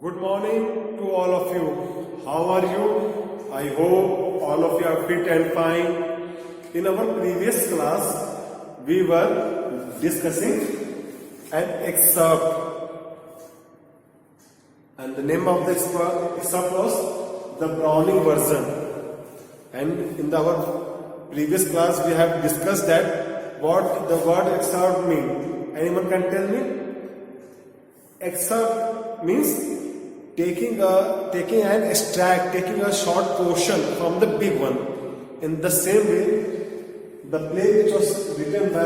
Good morning to all of you. How are you? I hope all of you are fit and fine. In our previous class, we were discussing an excerpt, and the name of the excerpt was the Browning version. And in our previous class, we have discussed that what the word excerpt means. Anyone can tell me? Excerpt means taking an extract, taking a short portion from the big one. In the same way, the play which was written by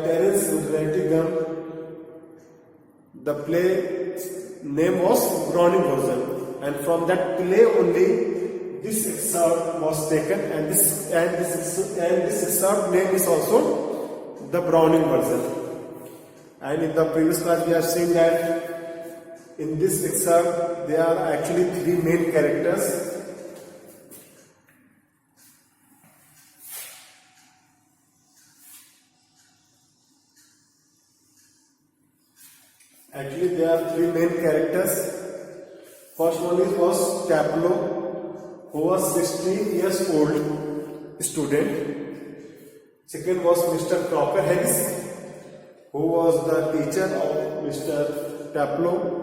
Terence Rattigan, the play name was Browning version, and from that play only this excerpt was taken, and this excerpt name is also the Browning version. And in the previous class we have seen that in this excerpt there are actually three main characters. Actually there are three main characters. First one was Taplow, who was 16 years old student. Second was Mr. Crocker Harris, who was the teacher of Mr. Taplow.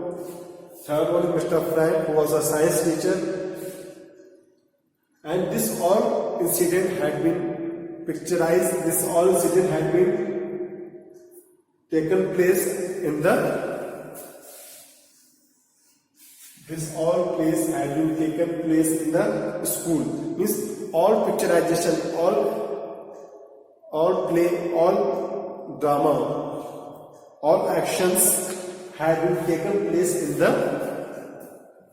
Third one is Mr. Frank, who was a science teacher. And this all incident had been picturized, this all incident had been taken place in the school. Means all picturization, all play, all drama, all actions had been taken place in the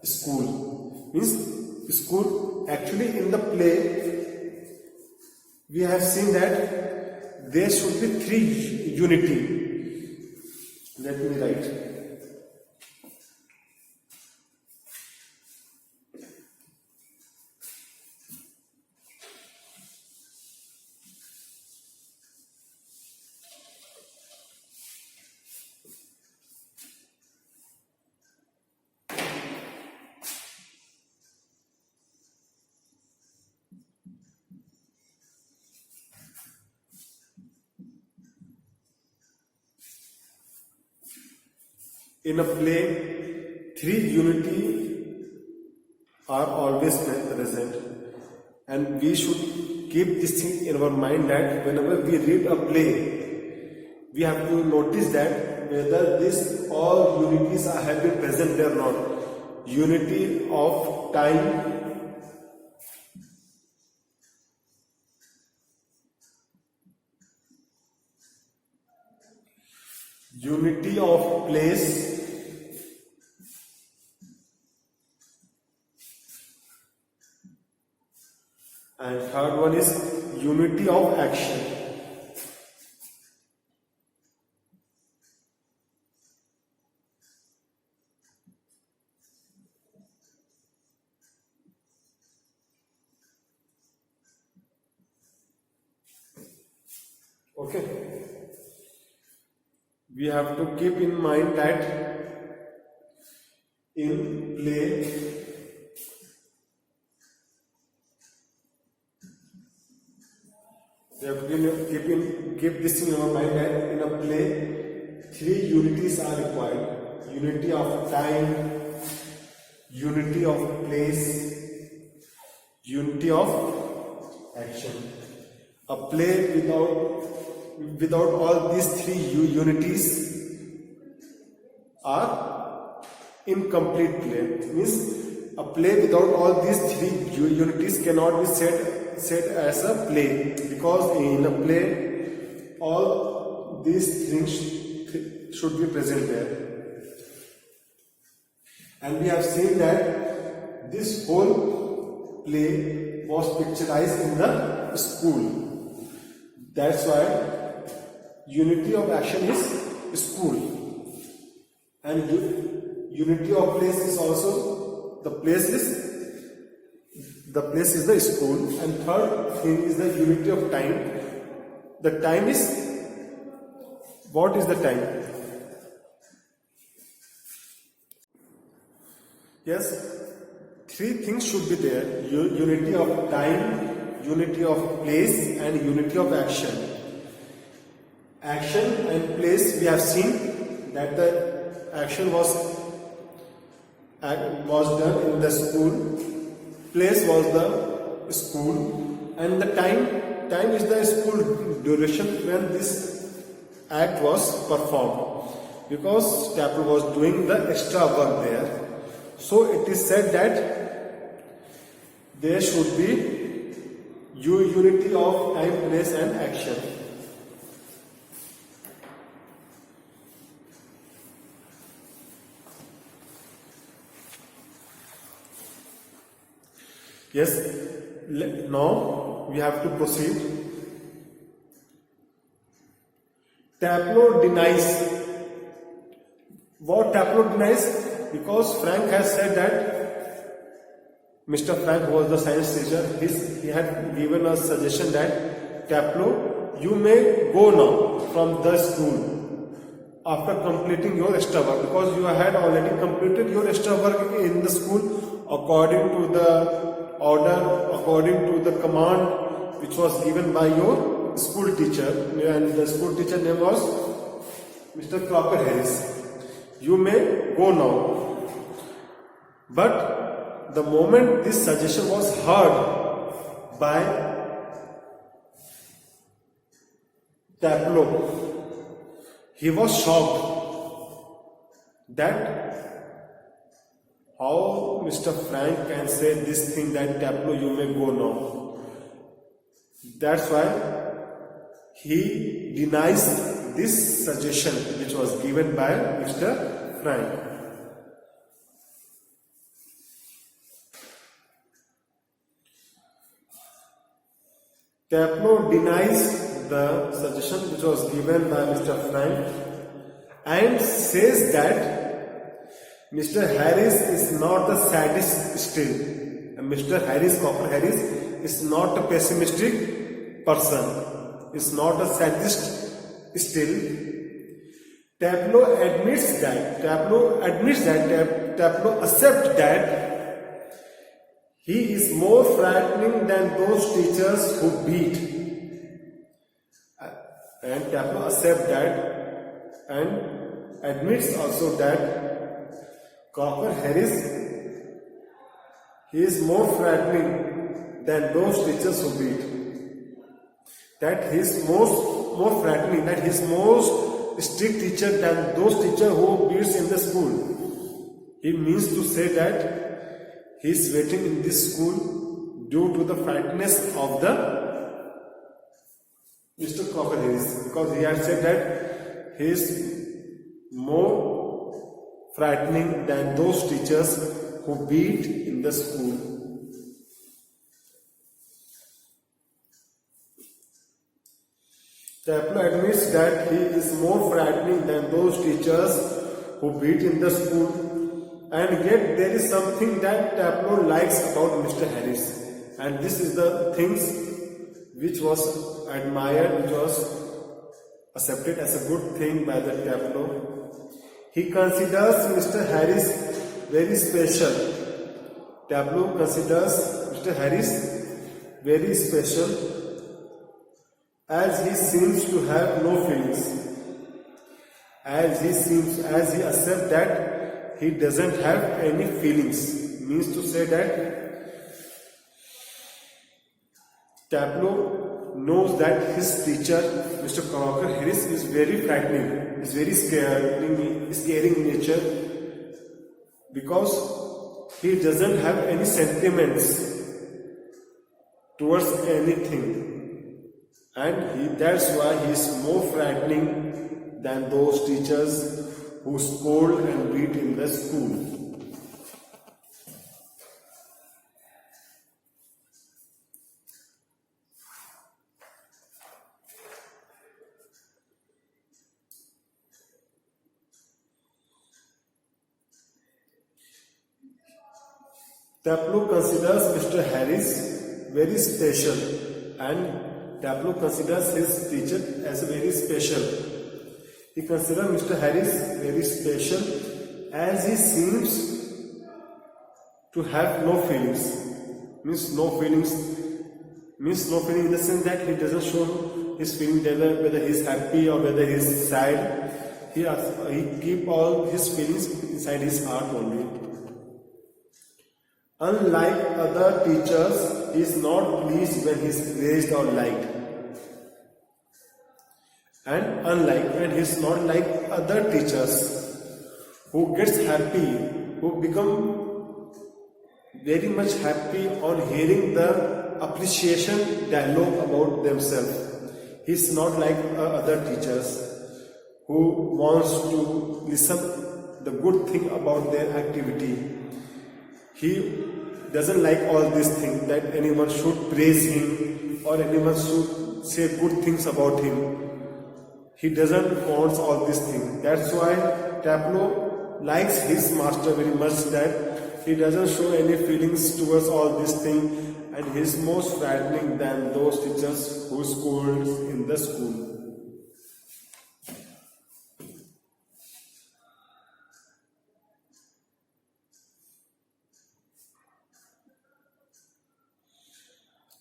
school. Means school, actually in the play we have seen that there should be three unity. Let me write. In a play, three unity are always present, and we should keep this thing in our mind that whenever we read a play, we have to notice that whether this all unities have been present or not. Unity of time, unity of place, and third one is unity of action. Okay. We have to keep in mind that in play we have to keep this in our mind that in a play three unities are required: unity of time, unity of place, unity of action. A play without all these three unities are incomplete play. Means a play without all these three unities cannot be said as a play, because in a play all these things should be present there. And we have seen that this whole play was picturized in the school. That's why unity of action is school, and unity of place is also the place is the school. And third thing is the unity of time. The time is, what is the time? Yes, three things should be there: unity of time, unity of place, and unity of action. Action and place, we have seen that the action was done in the school, place was the school, and the time is the school duration when this act was performed, because Taplo was doing the extra work there. So it is said that there should be unity of time, place, and action. Yes, now we have to proceed. Taplo denies. What Taplo denies? Because Frank has said that Mr. Frank was the science teacher. He had given us suggestion that Taplo, you may go now from the school after completing your extra work, because you had already completed your extra work in the school according to the order, according to the command which was given by your school teacher, and the school teacher name was Mr. Crocker Harris. You may go now. But the moment this suggestion was heard by Taplo, he was shocked that how Mr. Frank can say this thing that Taplo, you may go now. That's why he denies this suggestion which was given by Mr. Frank. Taplo denies the suggestion which was given by Mr. Frank and says that Mr. Harris is not a sadist still. Mr. Harris, Crocker Harris, is not a pessimistic person. Is not a sadist still. Taplo admits that. Taplo accepts that he is more frightening than those teachers who beat. And Taplo accepts that and admits also that Crocker Harris, he is more frightening than those teachers who beat. That he is more frightening, that he is most strict teacher than those teachers who beats in the school. He means to say that he is waiting in this school due to the frightness of the Mr. Crocker Harris, because he had said that he is more frightening than those teachers who beat in the school. Taplo admits that he is more frightening than those teachers who beat in the school, and yet there is something that Taplo likes about Mr. Harris, and this is the things which was admired, which was accepted as a good thing by the Taplo. He considers Mr. Harris very special. Taplo considers Mr. Harris very special, as he seems to have no feelings. As he accepts that he doesn't have any feelings. Means to say that Taplo knows that his teacher, Mr. Crocker Harris, is very frightening, is very scaring in nature, because he doesn't have any sentiments towards anything, and that's why he is more frightening than those teachers who scold and beat in the school. Taplo considers Mr. Harris very special, and Taplo considers his teacher as very special. He considers Mr. Harris very special, as he seems to have no feelings. Means no feelings in the sense that he doesn't show his feeling whether he is happy or whether he is sad. He keep all his feelings inside his heart only. Unlike other teachers, he is not pleased when he is praised or liked. And he is not like other teachers who gets happy, who become very much happy on hearing the appreciation dialogue about themselves. He is not like other teachers who wants to listen the good thing about their activity. He doesn't like all these things that anyone should praise him or anyone should say good things about him. He doesn't want all these things. That's why Taplow likes his master very much, that he doesn't show any feelings towards all these things, and he is most frightening than those teachers who scold in the school.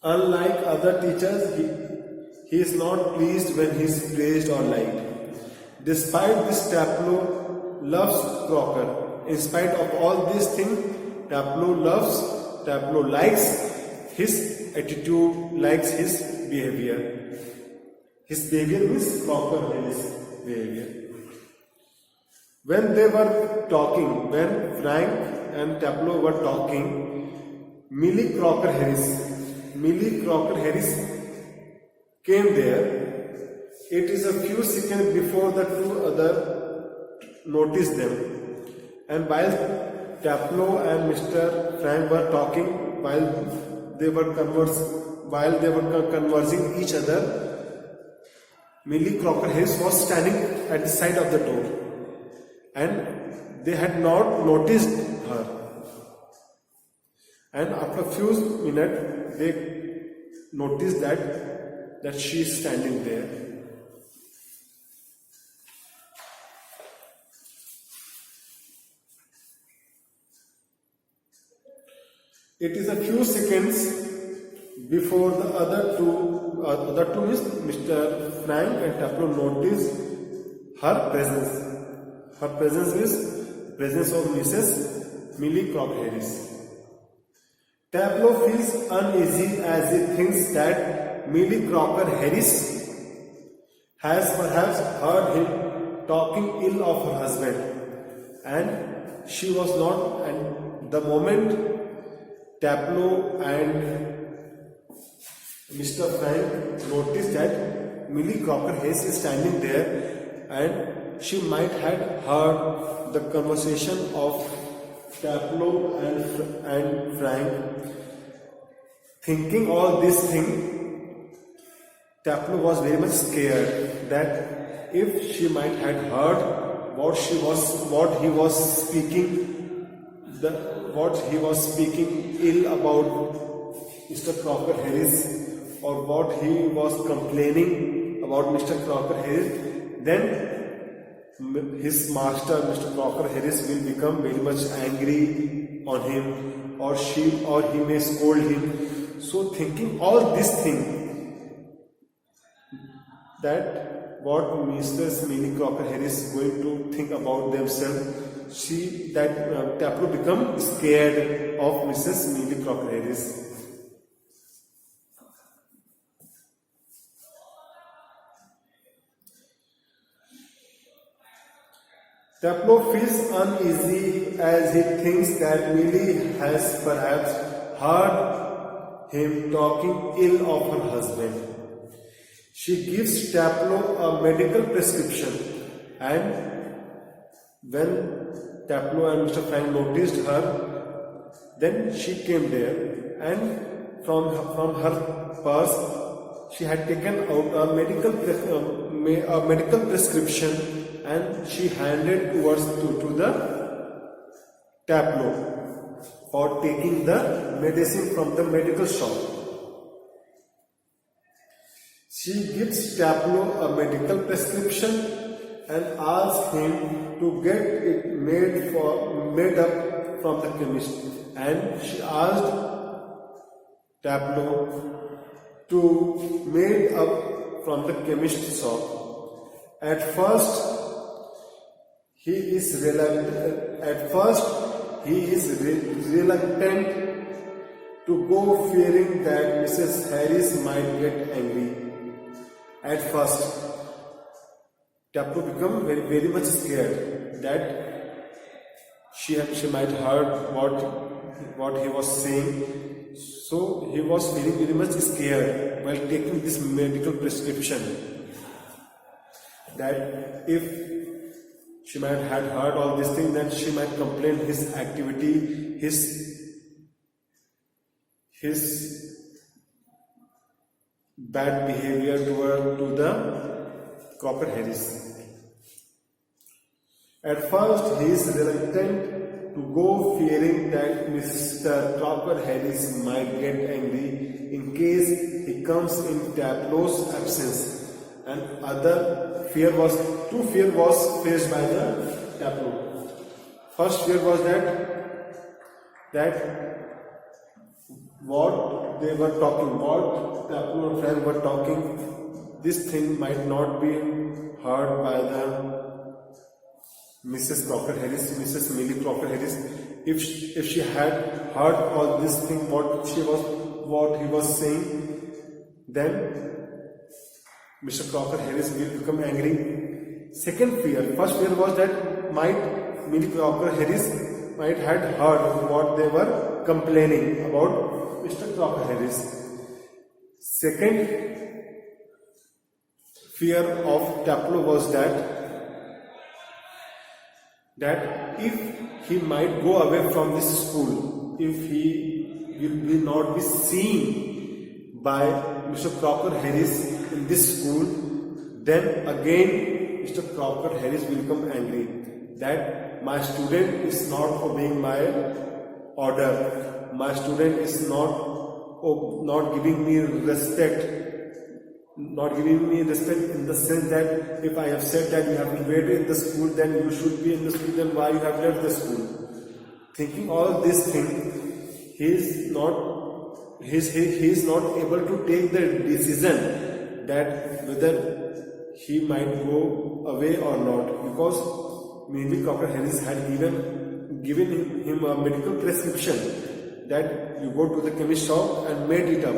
Unlike other teachers, he is not pleased when he is praised or liked. Despite this, Taplow loves Crocker. In spite of all these things, Taplow likes his attitude, likes his behavior. His behavior means Crocker Harris' behavior. When they were talking, when Frank and Taplow were talking, Millie Crocker Harris came there. It is a few seconds before the two others noticed them. And while Taplow and Mr. Frank were talking, while they were conversing each other, Millie Crocker Harris was standing at the side of the door, and they had not noticed her. And after a few minutes, they noticed that she is standing there. It is a few seconds before the other two means Mr. Frank and Taplow noticed her presence. Her presence is presence of Mrs. Millie Crocker Harris. Taplow feels uneasy as he thinks that Millie Crocker Harris has perhaps heard him talking ill of her husband, and she was not. And the moment Taplow and Mr. Frank noticed that Millie Crocker Harris is standing there, and she might have heard the conversation of Taplow and Frank. Thinking all these things, Taplow was very much scared that if she might have heard what he was speaking ill about Mr. Crocker Harris, or what he was complaining about Mr. Crocker Harris, then his master, Mr. Crocker Harris, will become very much angry on him, or he may scold him. So thinking all these things, that what Mrs. Millie Crocker Harris is going to think about themselves, Taplow become scared of Mrs. Millie Crocker Harris. Taplow feels uneasy as he thinks that Millie has perhaps heard him talking ill of her husband. She gives Taplow a medical prescription, and when Taplow and Mr. Frank noticed her, then she came there, and from her purse she had taken out a medical prescription, and she handed to the Taplow for taking the medicine from the medical shop. She gives Taplow a medical prescription and asks him to get it made up from the chemist, and she asked Tableau to made up from the chemist shop. At first, he is reluctant to go, fearing that Mrs. Harris might get angry. At first, Tableau became very much scared that she might heard what he was saying. So he was feeling very much scared while taking this medical prescription, that if she might have heard all these things, then she might complain his activity, his bad behavior to the Crocker Harris. At first, he is reluctant to go, fearing that Mr. Crocker Harris might get angry in case he comes in Tableau's absence. And two fear was faced by the Tableau. First fear was that what they were talking, what Tableau and friends were talking, this thing might not be heard by the Mrs. Crocker Harris, Mrs. Millie Crocker Harris. If she had heard all this thing, what he was saying, then Mr. Crocker Harris will become angry. Second fear, first fear was that Millie Crocker Harris might had heard what they were complaining about Mr. Crocker Harris. Second fear of Tableau was that if he might go away from this school, if he will not be seen by Mr. Crocker Harris in this school, then again Mr. Crocker Harris will become angry that my student is not obeying my order, my student is not giving me respect. Not giving me respect in the sense that if I have said that you have to wait in the school, then you should be in the school, then why you have left the school? Thinking all these things, he is not able to take the decision that whether he might go away or not, because Millie Crocker Harris had given him a medical prescription that you go to the chemist shop and made it up.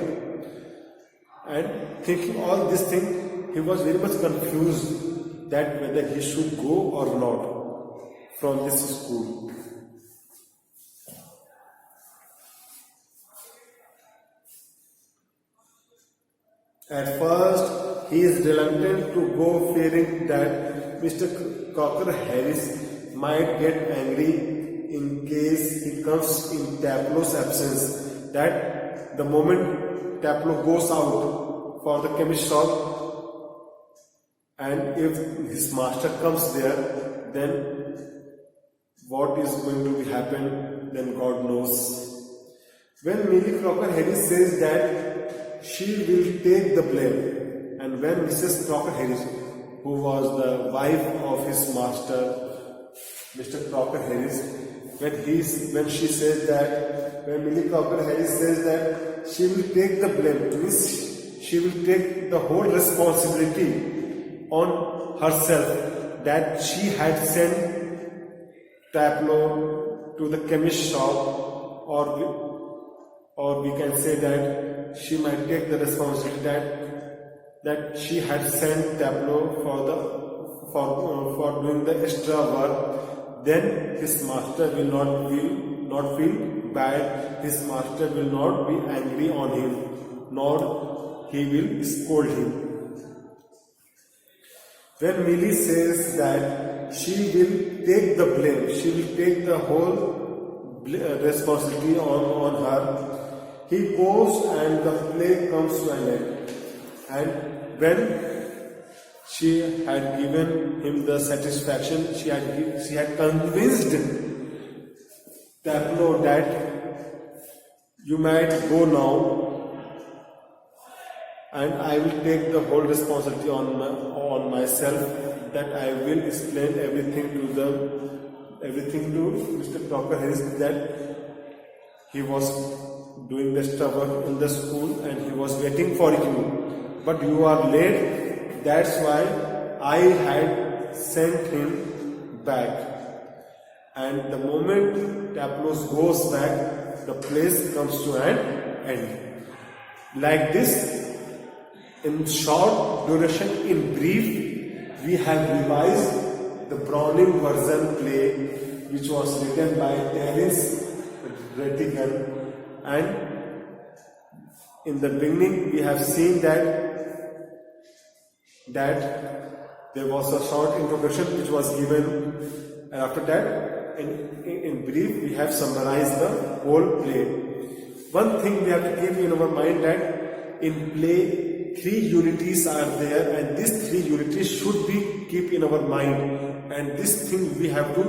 And thinking all these things, he was very much confused that whether he should go or not from this school. At first, he is reluctant to go, fearing that Mr. Crocker Harris might get angry in case he comes in Tableau's absence. That the moment Tableau goes out for the chemist shop, and if his master comes there, then what is going to be happen, then God knows. When Millie Crocker Harris says that she will take the blame, and when Mrs. Crocker Harris, who was the wife of his master, Mr. Crocker Harris, when she says that, when Millie Crocker Harris says that she will take the blame, means she will take the whole responsibility on herself, that she had sent Tableau to the chemist shop, or we can say that she might take the responsibility that she had sent Tableau for doing the extra work. Then his master will not feel bad, his master will not be angry on him, nor he will scold him. When Millie says that she will take the blame, she will take the whole responsibility on her, he goes and the play comes to an end. And when she had given him the satisfaction, she had convinced Tableau that you might go now, and I will take the whole responsibility on myself, that I will explain everything to everything to Mr. Dr. Harris that he was doing the stuff in the school and he was waiting for you, but you are late. That's why I had sent him back. And the moment Tableau goes back, the place comes to an end. Like this, in short duration, in brief, we have revised the Browning version play, which was written by Terence Rattigan. And in the beginning, we have seen that there was a short introduction which was given, and after that, in brief, we have summarized the whole play. One thing we have to keep in our mind that in play, 3 unities are there, and these 3 unities should be keep in our mind. And this thing we have to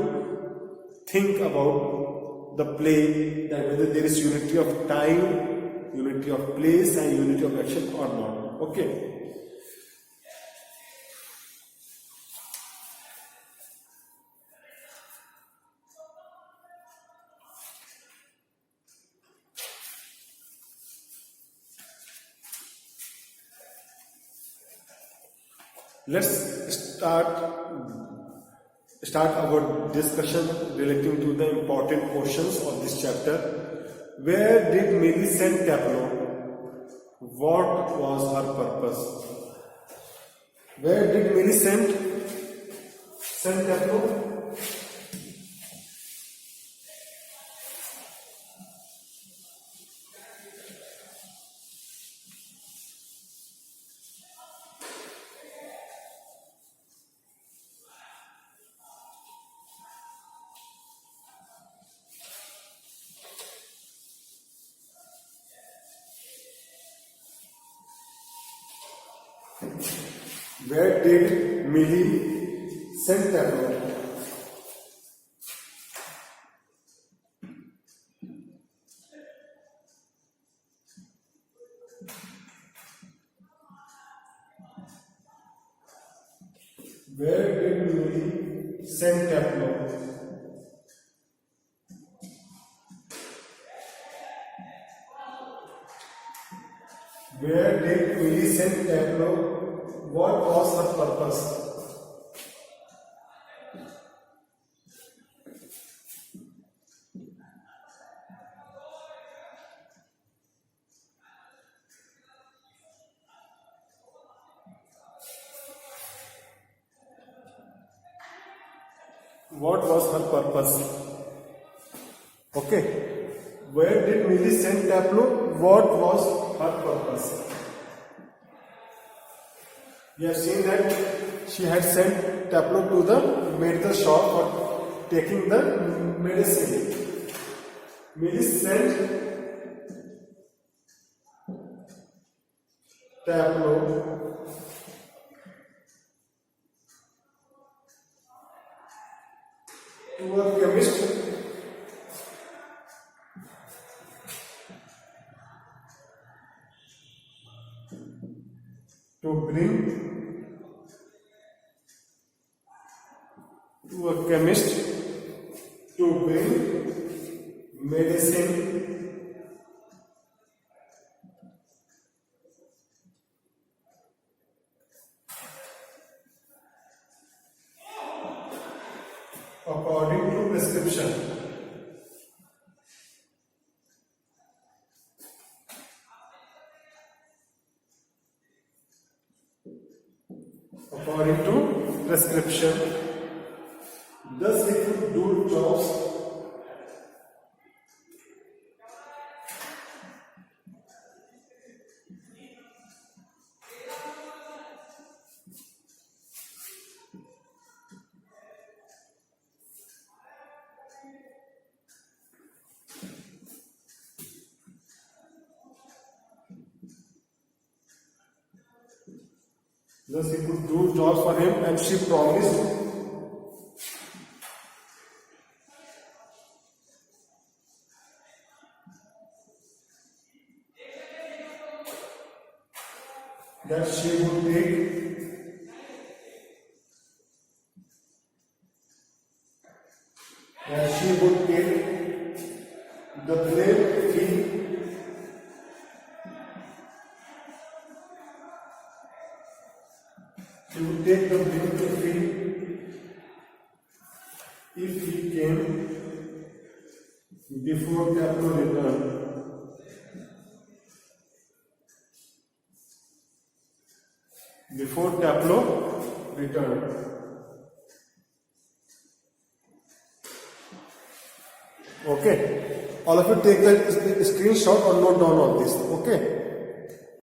think about the play, that whether there is unity of time, unity of place, and unity of action or not. Okay. Let's start our discussion relating to the important questions of this chapter. Where did Millicent Tableau? What was her purpose? Where did Millicent Tableau? Where did Millicent Tableau? Where did Millicent Tableau? Where did Millicent Tableau? What was her purpose? What was her purpose? Okay. Where did Millicent Tableau? What was her purpose? We have seen that she had sent Tableau to the medical shop for taking the medicine. Millicent Tableau to a chemist to bring to a chemist to bring medicine according to prescription. According to prescription. Thus, he could do jobs for him, and she promised that she would take and she would take the blame fee. She would take the blame fee if he came before Taplo returned. Before Taplo returned. Okay. All of you take the screenshot or note down all this. Okay.